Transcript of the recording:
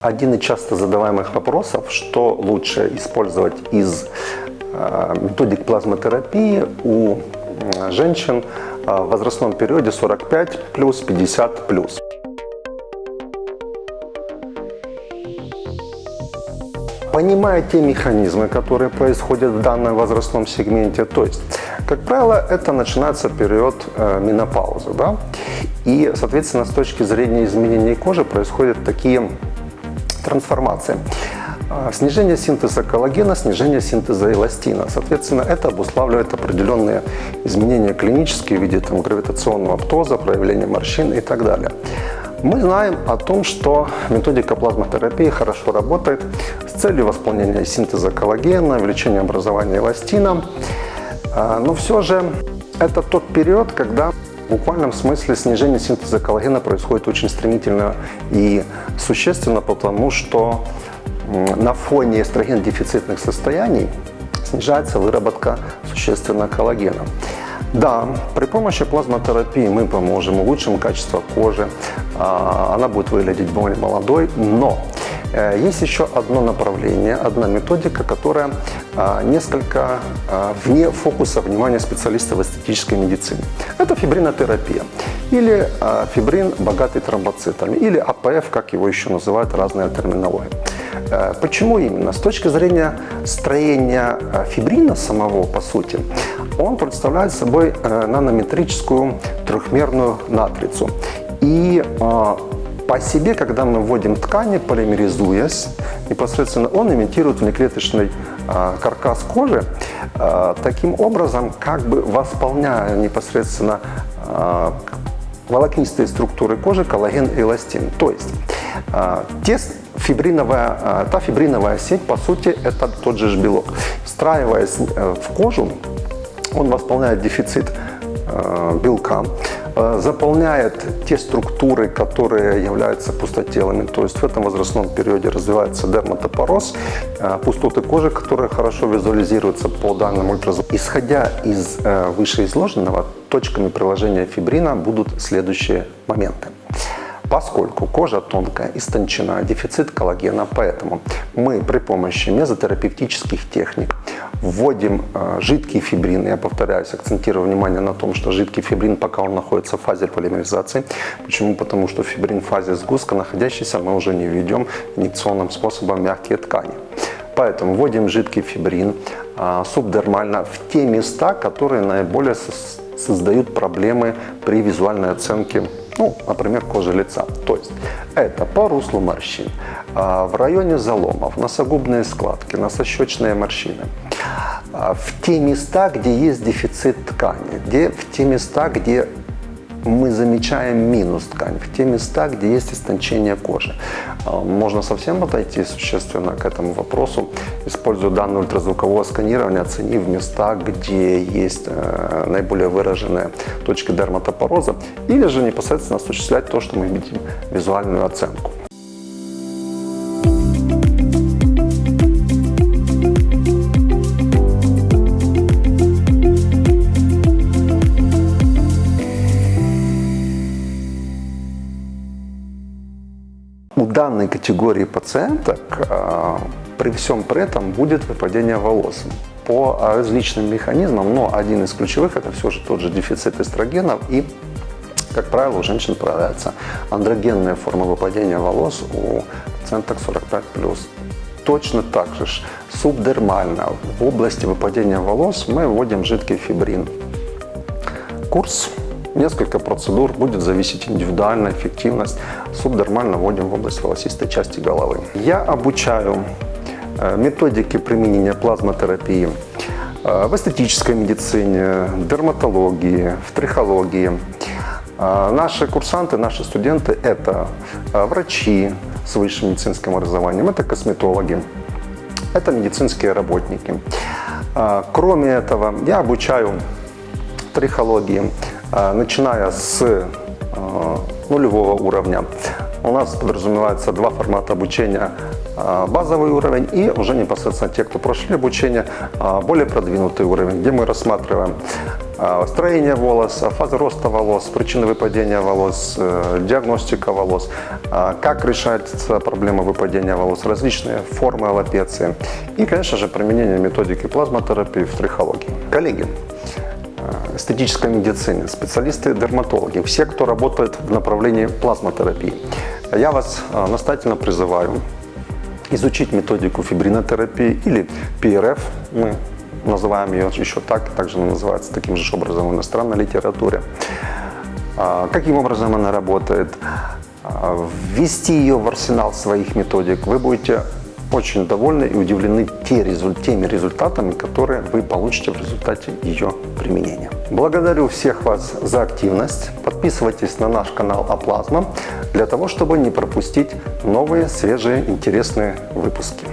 Один из часто задаваемых вопросов, что лучше использовать из методик плазмотерапии у женщин в возрастном периоде 45+, 50+. Понимая те механизмы, которые происходят в данном возрастном сегменте, то есть, как правило, это начинается период менопаузы, да? И, соответственно, с точки зрения изменения кожи происходят такие трансформации. Снижение синтеза коллагена, снижение синтеза эластина. Соответственно, это обуславливает определенные изменения клинические в виде гравитационного птоза, проявления морщин и так далее. Мы знаем о том, что методика плазмотерапии хорошо работает с целью восполнения синтеза коллагена, увеличения образования эластина. Но все же это тот период, когда в буквальном смысле снижение синтеза коллагена происходит очень стремительно и существенно, потому что на фоне эстроген-дефицитных состояний снижается выработка существенно коллагена. Да, при помощи плазмотерапии мы поможем, улучшим качество кожи, она будет выглядеть более молодой, но есть еще одно направление, одна методика, которая несколько вне фокуса внимания специалистов в эстетической медицине. Это фибринотерапия, или фибрин, богатый тромбоцитами, или АПФ, как его еще называют, разная терминология. Почему именно? С точки зрения строения фибрина самого, по сути, он представляет собой нанометрическую трехмерную матрицу. И по себе, когда мы вводим ткани, полимеризуясь, непосредственно он имитирует внеклеточный каркас кожи, таким образом как бы восполняя непосредственно волокнистые структуры кожи, коллаген и эластин. То есть та фибриновая сеть, по сути, это тот же белок. Встраиваясь в кожу, он восполняет дефицит белка, заполняет те структуры, которые являются пустотелыми. То есть в этом возрастном периоде развивается дерматопороз, пустоты кожи, которые хорошо визуализируются по данным ультразвука. Исходя из вышеизложенного, точками приложения фибрина будут следующие моменты. Поскольку кожа тонкая, истончена, дефицит коллагена, поэтому мы при помощи мезотерапевтических техник вводим жидкий фибрин. Я повторяюсь, акцентирую внимание на том, что жидкий фибрин, пока он находится в фазе полимеризации. Почему? Потому что фибрин в фазе сгустка находящийся мы уже не введем инъекционным способом мягкие ткани. Поэтому вводим жидкий фибрин субдермально в те места, которые наиболее создают проблемы при визуальной оценке, например, кожи лица. То есть это по руслу морщин, в районе заломов, носогубные складки, носощечные морщины, в те места, где есть дефицит ткани, в те места, где мы замечаем минус ткани, в те места, где есть истончение кожи. Можно совсем подойти существенно к этому вопросу, используя данное ультразвуковое сканирование, оценив места, где есть наиболее выраженные точки дерматопороза, или же непосредственно осуществлять то, что мы видим, визуальную оценку. У данной категории пациенток при всем при этом будет выпадение волос по различным механизмам, но один из ключевых – это все же тот же дефицит эстрогенов, и, как правило, у женщин проявляется андрогенная форма выпадения волос у пациенток 45+. Точно так же субдермально в области выпадения волос мы вводим жидкий фибрин. Курс, несколько процедур, будет зависеть индивидуальная эффективность. Субдермально вводим в область волосистой части головы. Я обучаю методики применения плазмотерапии в эстетической медицине, дерматологии, в трихологии. Наши курсанты, наши студенты – это врачи с высшим медицинским образованием, это косметологи, это медицинские работники. Кроме этого, я обучаю трихологии, начиная с нулевого уровня. У нас подразумевается два формата обучения: базовый уровень и уже непосредственно те, кто прошли обучение, более продвинутый уровень, где мы рассматриваем строение волоса, фаза роста волос, причины выпадения волос, диагностика волос, как решается проблема выпадения волос, различные формы аллопеции и, конечно же, применение методики плазмотерапии в трихологии. Коллеги, эстетической медицине, специалисты, дерматологи, все, кто работает в направлении плазмотерапии, я вас настоятельно призываю изучить методику фибринотерапии или PRF, мы называем ее еще так, также она называется таким же образом в иностранной литературе. Каким образом она работает, ввести ее в арсенал своих методик, вы будете очень довольны и удивлены теми результатами, которые вы получите в результате ее применения. Благодарю всех вас за активность. Подписывайтесь на наш канал Аплазма для того, чтобы не пропустить новые, свежие, интересные выпуски.